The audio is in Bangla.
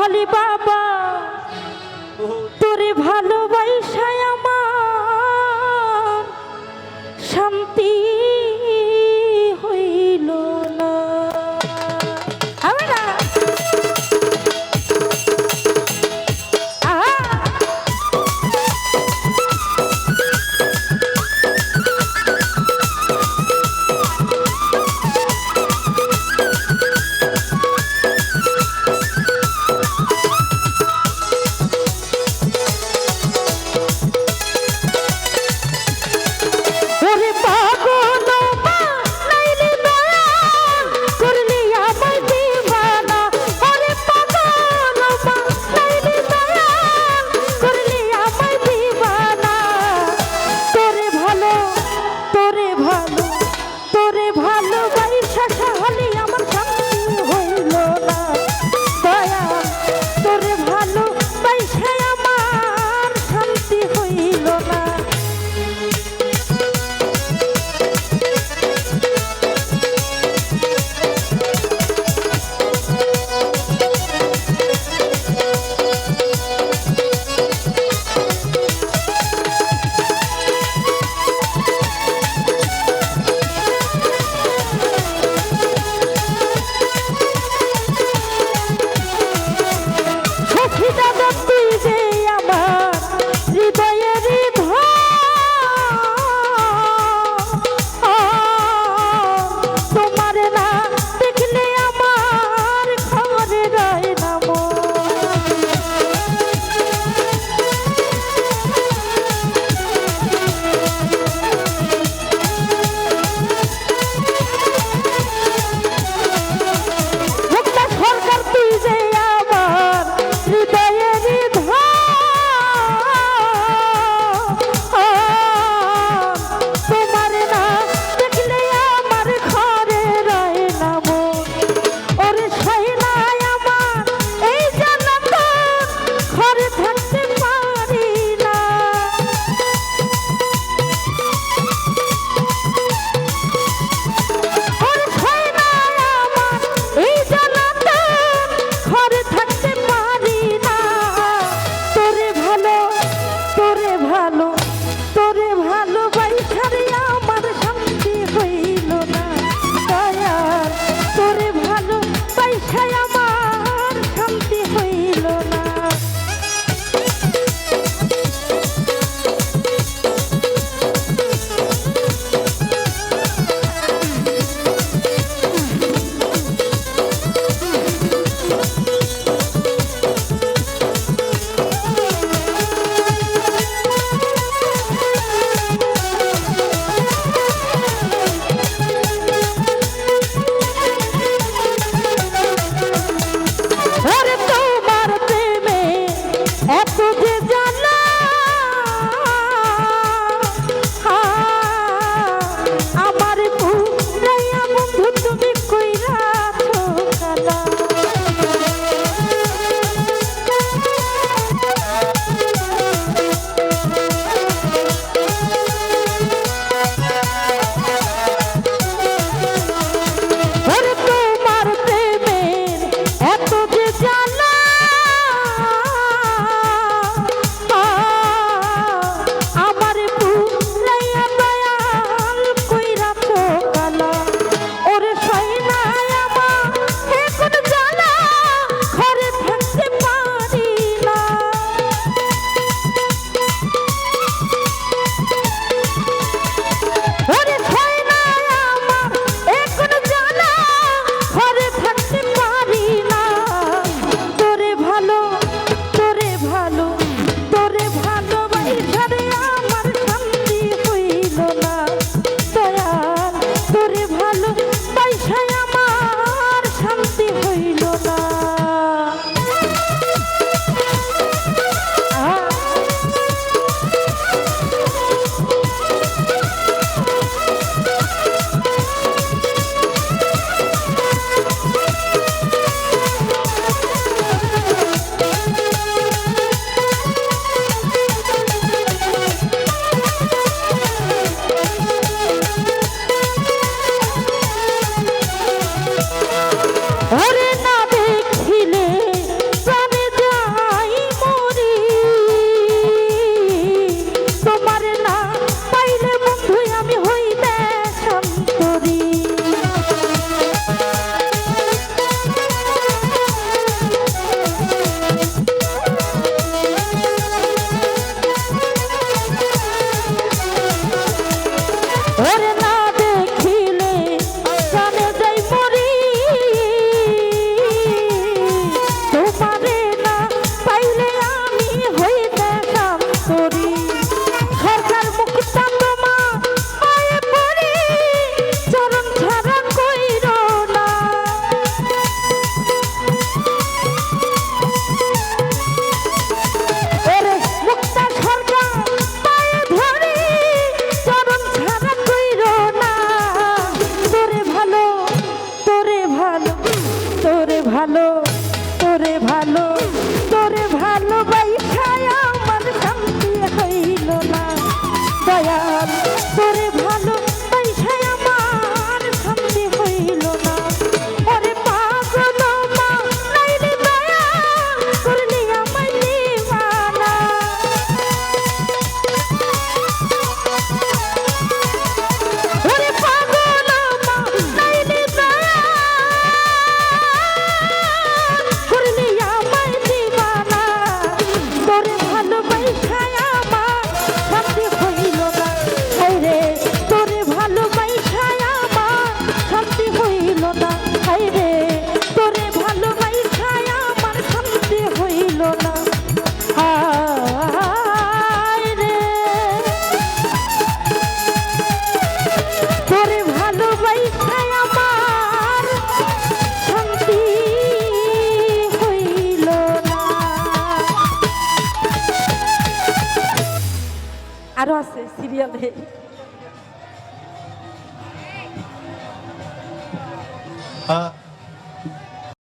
হলি বাবা তোরে ভালোবাসায় আমার শান্তি হইল না। আমরা ওরে না দেখিলে প্রাণে ভালো তোরে ভালো তোরে ভালোবাসায় আমার শান্তি হইল না দয়াল তোরে ভালোবাসায় আমার শান্তি হইল না ওরে পাগল মা নাইলে দয়া করলি আমায় দিওয়ানা ওরে পাগল মা নাইলে দয়া করলি আমায় দিওয়ানা তোরে ভালোবাসায় আমার শান্তি হইল না হায়রে তোরে ভালোবাসায় আমার শান্তি হইল না হায়রে তোরে ভালোবাসায় আমার শান্তি হইল না হায়রে তোরে ভালোবাসায় আমার শান্তি হইল না আরো আছে সিরিয়ালে হ্যাঁ